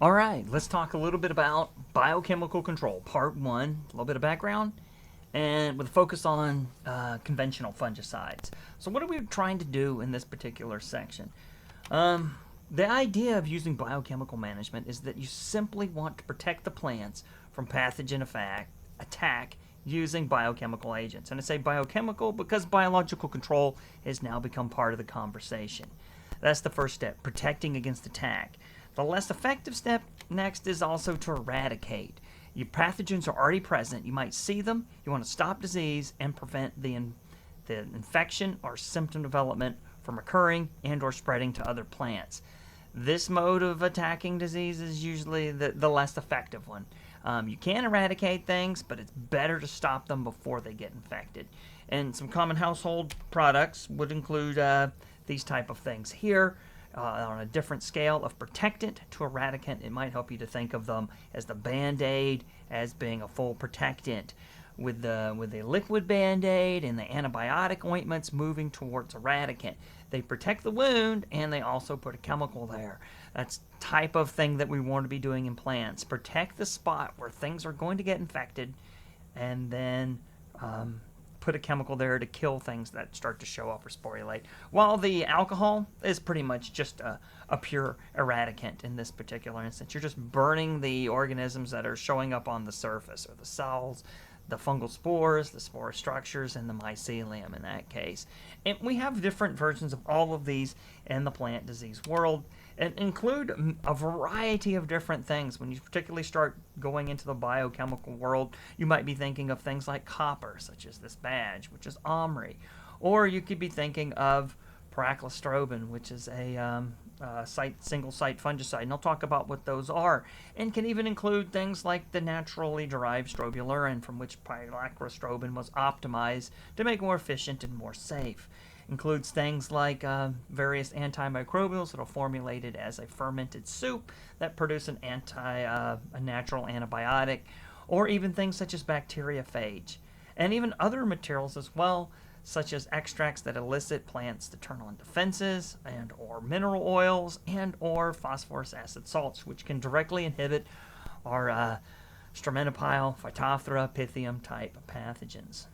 All right, let's talk a little bit about biochemical control, part one, a little bit of background, and with a focus on conventional fungicides. So, what are we trying to do in this particular section? The idea of using biochemical management is that you simply want to protect the plants from pathogen attack using biochemical agents. And I say biochemical because biological control has now become part of the conversation. That's the first step, protecting against attack. The less effective step next is also to eradicate. Your pathogens are already present. You might see them. You want to stop disease and prevent the infection or symptom development from occurring and or spreading to other plants. This mode of attacking disease is usually the less effective one. You can eradicate things, but it's better to stop them before they get infected. And some common household products would include these type of things here. On a different scale of protectant to eradicant, it might help you to think of them as the Band-Aid as being a full protectant, with the liquid Band-Aid and the antibiotic ointments moving towards eradicant. They protect the wound and they also put a chemical there. That's the type of thing that we want to be doing in plants. Protect the spot where things are going to get infected, and then put a chemical there to kill things that start to show up or sporulate. While the alcohol is pretty much just a pure eradicant in this particular instance. You're just burning the organisms that are showing up on the surface, or the cells, the fungal spores, the spore structures, and the mycelium in that case. And we have different versions of all of these in the plant disease world, and include a variety of different things. When you particularly start going into the biochemical world, you might be thinking of things like copper, such as this badge, which is Omri. Or you could be thinking of pyraclostrobin, which is a single-site fungicide, and I'll talk about what those are, and can even include things like the naturally derived strobilurin, from which pyraclostrobin was optimized to make more efficient and more safe. Includes things like various antimicrobials that are formulated as a fermented soup that produce a natural antibiotic, or even things such as bacteriophage, and even other materials as well, such as extracts that elicit plants to turn on defenses, and or mineral oils, and or phosphorus acid salts, which can directly inhibit our Straminophile, Phytophthora, Pythium type pathogens.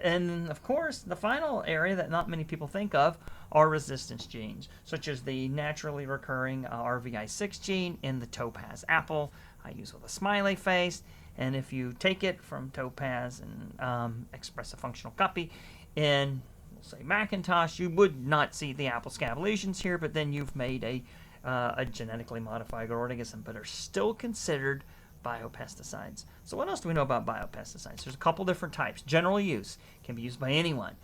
And of course, the final area that not many people think of are resistance genes, such as the naturally recurring RVI6 gene in the topaz apple, I use with a smiley face. And if you take it from topaz and express a functional copy in, we'll say, Macintosh, you would not see the apple scab lesions here, but then you've made a genetically modified organism, but are still considered biopesticides. So what else do we know about biopesticides? There's a couple different types. General use, can be used by anyone.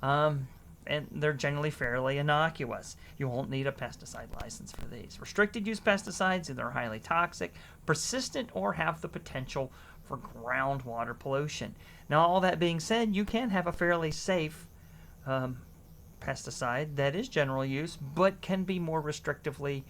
And they're generally fairly innocuous. You won't need a pesticide license for these. Restricted use pesticides, either are highly toxic, persistent, or have the potential for groundwater pollution. Now, all that being said, you can have a fairly safe pesticide that is general use, but can be more restrictively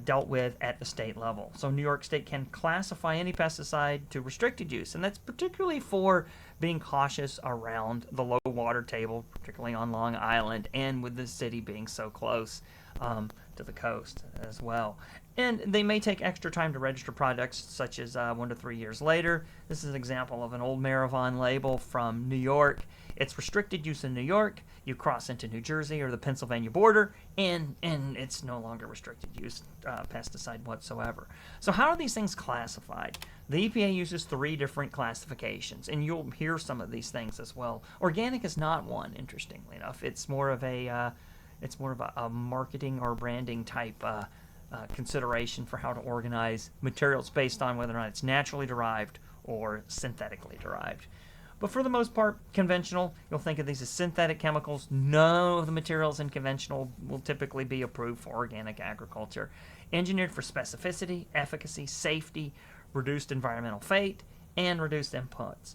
dealt with at the state level. So New York State can classify any pesticide to restricted use, and that's particularly for being cautious around the low water table, particularly on Long Island, and with the city being so close to the coast as well. And they may take extra time to register products, such as 1 to 3 years later. This is an example of an old Maravon label from New York. It's restricted use in New York. You cross into New Jersey or the Pennsylvania border, and it's no longer restricted use pesticide whatsoever. So how are these things classified? The EPA uses 3 different classifications, and you'll hear some of these things as well. Organic is not one, interestingly enough. It's more of a marketing or branding type consideration for how to organize materials based on whether or not it's naturally derived or synthetically derived. But for the most part, conventional, you'll think of these as synthetic chemicals. None of the materials in conventional will typically be approved for organic agriculture. Engineered for specificity, efficacy, safety, reduced environmental fate, and reduced inputs.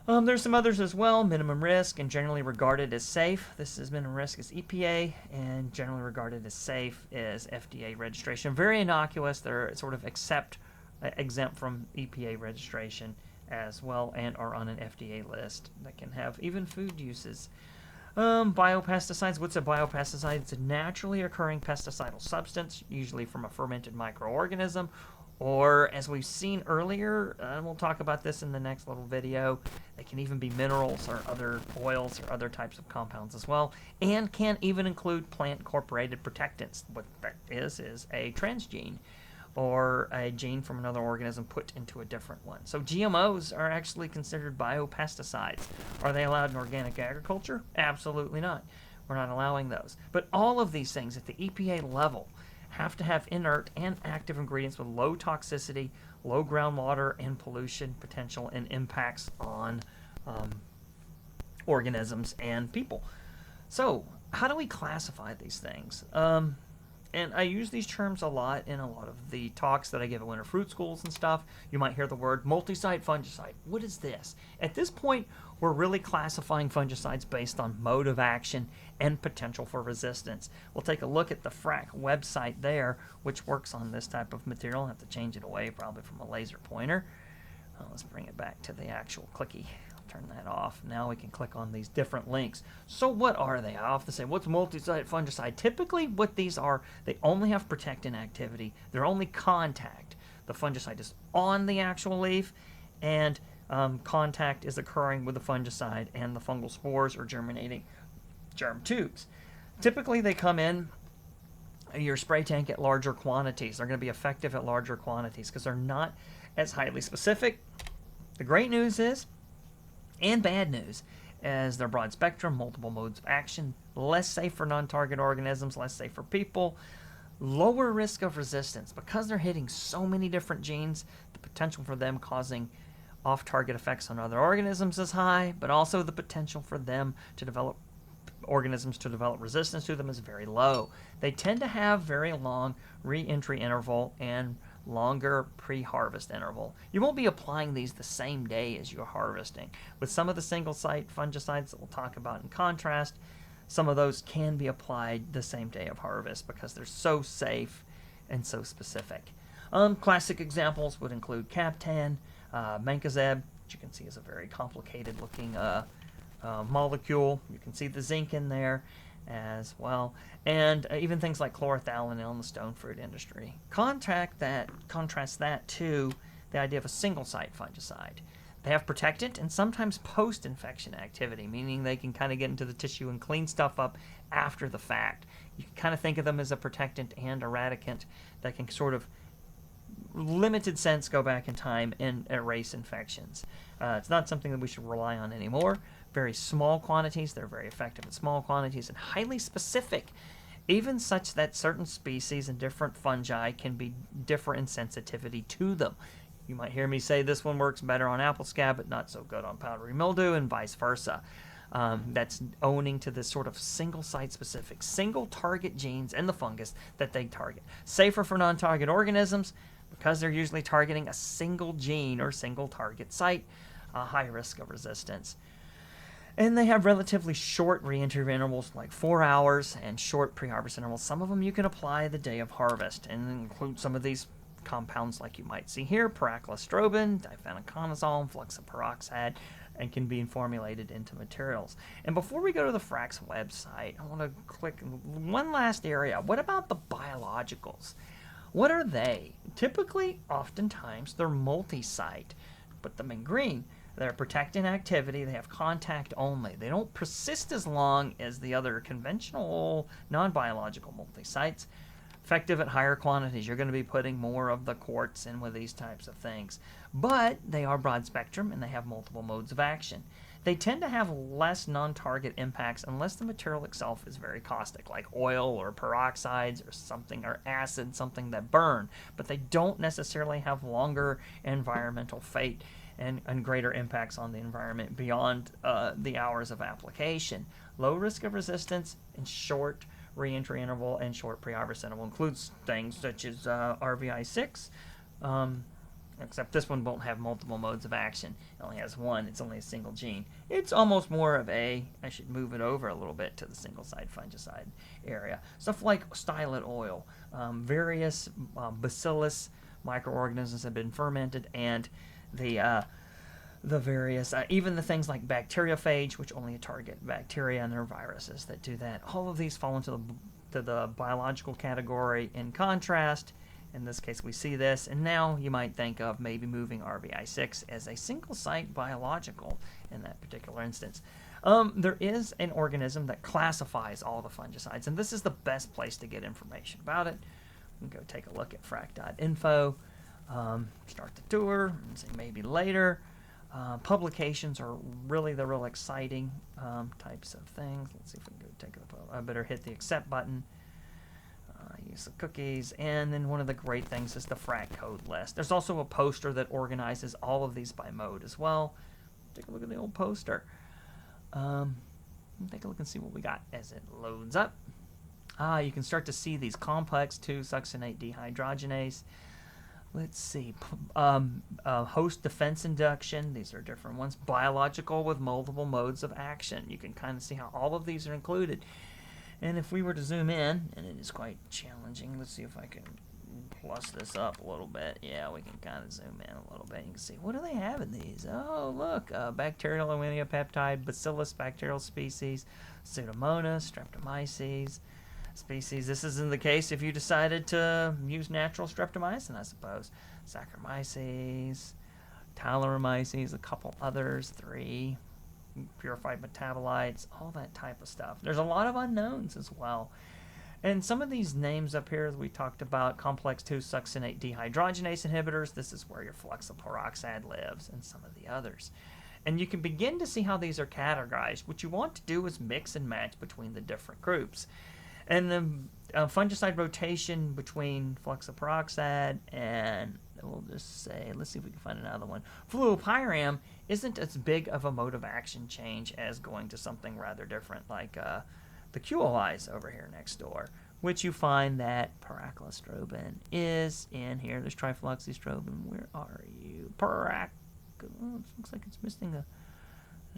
There's some others as well. Minimum risk and generally regarded as safe. This is minimum risk is EPA, and generally regarded as safe is FDA registration. Very innocuous. They're sort of exempt from EPA registration as well, and are on an FDA list that can have even food uses. Biopesticides. What's a biopesticide? It's a naturally occurring pesticidal substance, usually from a fermented microorganism, or as we've seen earlier, and we'll talk about this in the next little video, they can even be minerals or other oils or other types of compounds as well, and can even include plant-incorporated protectants. What that is a transgene, or a gene from another organism put into a different one. So GMOs are actually considered biopesticides. Are they allowed in organic agriculture? Absolutely not. We're not allowing those. But all of these things at the EPA level have to have inert and active ingredients with low toxicity, low groundwater and pollution potential, and impacts on organisms and people. So how do we classify these things? And I use these terms a lot in a lot of the talks that I give at winter fruit schools and stuff. You might hear the word multi-site fungicide. What is this? At this point, we're really classifying fungicides based on mode of action and potential for resistance. We'll take a look at the FRAC website there, which works on this type of material. I'll have to change it away probably from a laser pointer. Let's bring it back to the actual clicky. Turn that off. Now we can click on these different links. So what are they? I often say, what's multi-site fungicide? Typically what these are, they only have protectant activity. They're only contact. The fungicide is on the actual leaf, and contact is occurring with the fungicide, and the fungal spores are germinating germ tubes. Typically they come in your spray tank at larger quantities. They're going to be effective at larger quantities because they're not as highly specific. The great news is, and bad news, as they're broad spectrum, multiple modes of action, less safe for non-target organisms, less safe for people, lower risk of resistance. Because they're hitting so many different genes, the potential for them causing off-target effects on other organisms is high, but also the potential for them to develop resistance to them is very low. They tend to have very long re-entry interval and longer pre-harvest interval. You won't be applying these the same day as you're harvesting. With some of the single-site fungicides that we'll talk about in contrast, some of those can be applied the same day of harvest because they're so safe and so specific. Classic examples would include Captan, Mancozeb, which you can see is a very complicated looking molecule. You can see the zinc in there as well, and even things like chlorothalonil in the stone fruit industry. Contrast that to the idea of a single-site fungicide. They have protectant and sometimes post-infection activity, meaning they can kind of get into the tissue and clean stuff up after the fact. You can kind of think of them as a protectant and eradicant that can sort of limited sense go back in time and erase infections. It's not something that we should rely on anymore. Very small quantities, they're very effective in small quantities, and highly specific, even such that certain species and different fungi can be different in sensitivity to them. You might hear me say this one works better on apple scab, but not so good on powdery mildew, and vice versa. That's owning to this sort of single-site specific, single-target genes and the fungus that they target. Safer for non-target organisms because they're usually targeting a single gene or single target site, a high risk of resistance. And they have relatively short re-entry intervals, like 4 hours, and short pre-harvest intervals. Some of them you can apply the day of harvest, and include some of these compounds like you might see here, paraclostrobin, difenoconazole, and fluoroperoxide, and can be formulated into materials. And before we go to the FRAC's website, I want to click one last area. What about the biologicals? What are they? Typically, oftentimes, they're multi-site. Put them in green. They're protectant activity. They have contact only. They don't persist as long as the other conventional non-biological multi-sites. Effective at higher quantities. You're going to be putting more of the quartz in with these types of things. But they are broad spectrum and they have multiple modes of action. They tend to have less non-target impacts unless the material itself is very caustic, like oil or peroxides or something, or acid, something that burn. But they don't necessarily have longer environmental fate and greater impacts on the environment beyond the hours of application. Low risk of resistance and short re-entry interval and short pre-harvest interval includes things such as RVI6, except this one won't have multiple modes of action. It only has one. It's only a single gene. It's almost more of a, I should move it over a little bit to the single-site fungicide area. Stuff like stylet oil, various bacillus microorganisms have been fermented, and the the various, even the things like bacteriophage, which only target bacteria, and there are viruses that do that. All of these fall into the biological category. In contrast, in this case, we see this, and now you might think of maybe moving RBI6 as a single-site biological in that particular instance. There is an organism that classifies all the fungicides, and this is the best place to get information about it. We can go take a look at frac.info, start the tour, and say maybe later. Publications are really the real exciting types of things. Let's see if we can go take a I better hit the accept button. Use the cookies, and then one of the great things is the frac code list. There's also a poster that organizes all of these by mode as well. Take a look at the old poster. Take a look and see what we got as it loads up. You can start to see these complex 2-succinate dehydrogenase. Let's see. Host defense induction. These are different ones. Biological with multiple modes of action. You can kind of see how all of these are included. And if we were to zoom in, and it is quite challenging, let's see if I can plus this up a little bit. Yeah, we can kind of zoom in a little bit. You can see, what do they have in these? Oh, look, bacterial aminopeptide, bacillus bacterial species, Pseudomonas, Streptomyces species. This isn't the case if you decided to use natural streptomycin, I suppose. Saccharomyces, Talaromyces, a couple others, 3. Purified metabolites, all that type of stuff. There's a lot of unknowns as well. And some of these names up here, as we talked about, complex 2-succinate dehydrogenase inhibitors, this is where your fluxoperoxide lives, and some of the others. And you can begin to see how these are categorized. What you want to do is mix and match between the different groups. And the fungicide rotation between fluxoperoxide and, we'll just say, let's see if we can find another one. Fluopyram isn't as big of a mode of action change as going to something rather different like the QLIs over here next door, which you find that paraclostrobin is in here. There's trifloxystrobin. Where are you? Oh, it looks like it's missing a...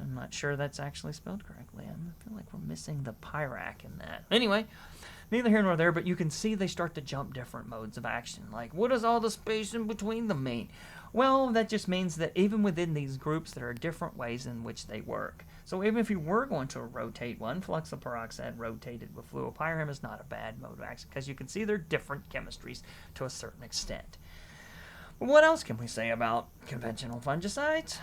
I'm not sure that's actually spelled correctly. I feel like we're missing the pyrac in that. Anyway, neither here nor there, but you can see they start to jump different modes of action. Like, what does all the space in between them mean? Well, that just means that even within these groups, there are different ways in which they work. So even if you were going to rotate one, fluxoperoxide rotated with fluopyram is not a bad mode of action, because you can see they're different chemistries to a certain extent. But what else can we say about conventional fungicides?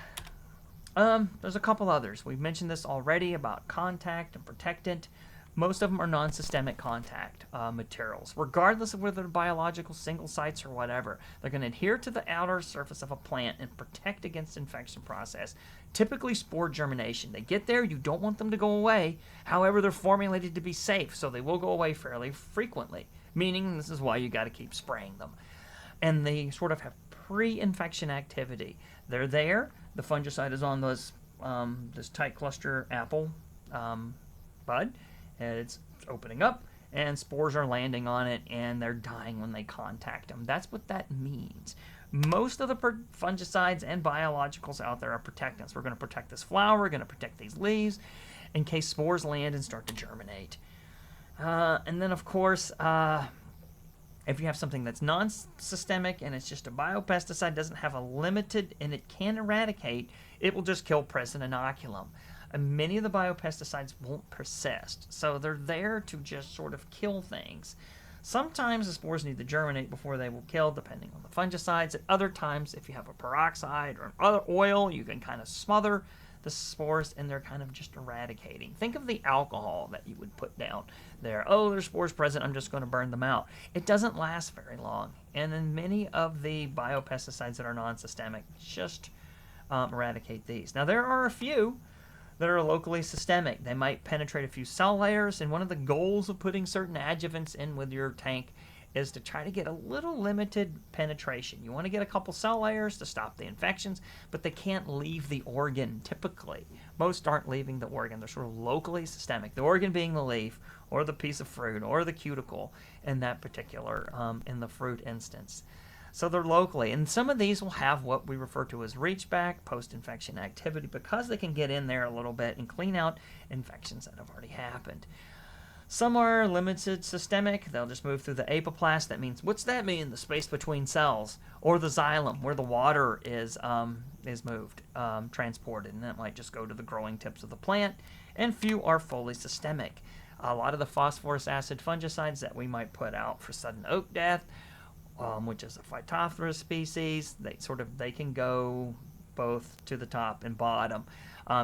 There's a couple others. We've mentioned this already about contact and protectant. Most of them are non-systemic contact materials. Regardless of whether they're biological, single sites, or whatever, they're going to adhere to the outer surface of a plant and protect against infection process. Typically spore germination. They get there, you don't want them to go away. However, they're formulated to be safe, so they will go away fairly frequently, meaning this is why you got to keep spraying them. And they sort of have pre-infection activity. They're there. The fungicide is on this tight cluster apple bud, and it's opening up, and spores are landing on it, and they're dying when they contact them. That's what that means. Most of the fungicides and biologicals out there are protectants. We're going to protect this flower, we're going to protect these leaves, in case spores land and start to germinate. And then, of course, if you have something that's non-systemic and it's just a biopesticide, doesn't have a limited, and it can eradicate, it will just kill present inoculum. And many of the biopesticides won't persist, so they're there to just sort of kill things. Sometimes the spores need to germinate before they will kill, depending on the fungicides. At other times, if you have a peroxide or other oil, you can kind of smother the spores, and they're kind of just eradicating. Think of the alcohol that you would put down there. Oh, there's spores present, I'm just going to burn them out. It doesn't last very long. And then many of the biopesticides that are non-systemic just eradicate these. Now, there are a few that are locally systemic. They might penetrate a few cell layers, and one of the goals of putting certain adjuvants in with your tank is to try to get a little limited penetration. You want to get a couple cell layers to stop the infections, but they can't leave the organ typically. Most aren't leaving the organ. They're sort of locally systemic. The organ being the leaf, or the piece of fruit, or the cuticle in that particular, in the fruit instance. So they're locally. And some of these will have what we refer to as reach back, post-infection activity, because they can get in there a little bit and clean out infections that have already happened. Some are limited systemic. They'll just move through the apoplast. That means, what's that mean? The space between cells, or the xylem, where the water is moved, transported, and that might just go to the growing tips of the plant. And few are fully systemic. A lot of the phosphorus acid fungicides that we might put out for sudden oak death, which is a Phytophthora species, they can go both to the top and bottom.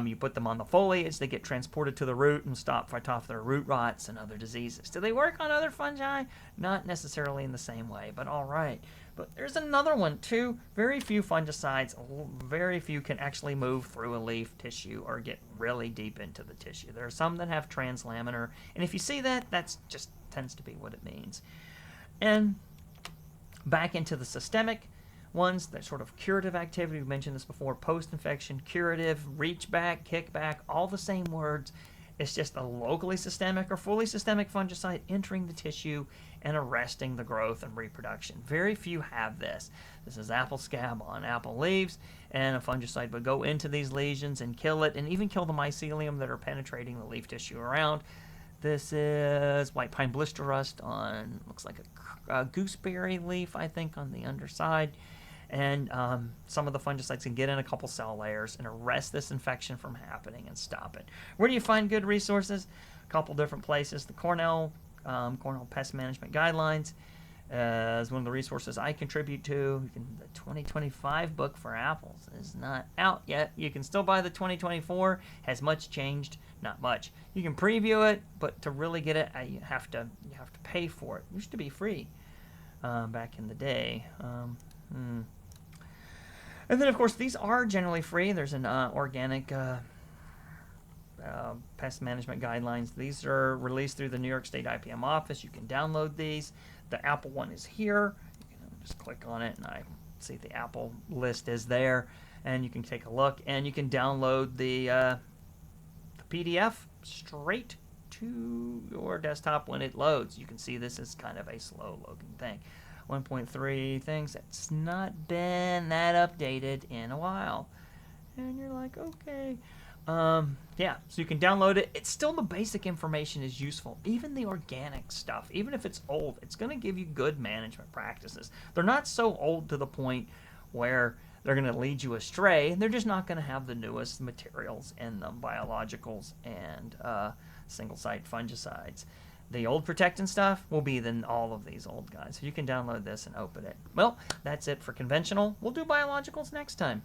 You put them on the foliage, they get transported to the root and stop Phytophthora root rots and other diseases. Do they work on other fungi? Not necessarily in the same way, but all right. But there's another one too. Very few fungicides, very few can actually move through a leaf tissue or get really deep into the tissue. There are some that have translaminar, and if you see that, that's just tends to be what it means. And back into the systemic ones, that sort of curative activity, we mentioned this before, post-infection, curative, reach back, kick back, all the same words. It's just a locally systemic or fully systemic fungicide entering the tissue and arresting the growth and reproduction. Very few have this. This is apple scab on apple leaves, and a fungicide would go into these lesions and kill it, and even kill the mycelium that are penetrating the leaf tissue around. This is white pine blister rust on, looks like a gooseberry leaf, I think, on the underside. And some of the fungicides can get in a couple cell layers and arrest this infection from happening and stop it. Where do you find good resources? A couple different places. The Cornell Pest Management Guidelines is one of the resources I contribute to. The 2025 book for apples is not out yet. You can still buy the 2024. Has much changed? Not much. You can preview it, but to really get it, you have to pay for it. It used to be free back in the day. And then, of course, these are generally free. There's an organic pest management guidelines. These are released through the New York State IPM office. You can download these. The Apple one is here. You can just click on it, and I see the Apple list is there. And you can take a look, and you can download the PDF straight to your desktop when it loads. You can see this is kind of a slow-loading thing. 1.3 things, it's not been that updated in a while. And you're like, okay. Yeah, so you can download it. It's still, the basic information is useful. Even the organic stuff, even if it's old, it's going to give you good management practices. They're not so old to the point where they're going to lead you astray. They're just not going to have the newest materials in them, biologicals and single-site fungicides. The old protectant stuff will be then all of these old guys. So you can download this and open it. Well, that's it for conventional. We'll do biologicals next time.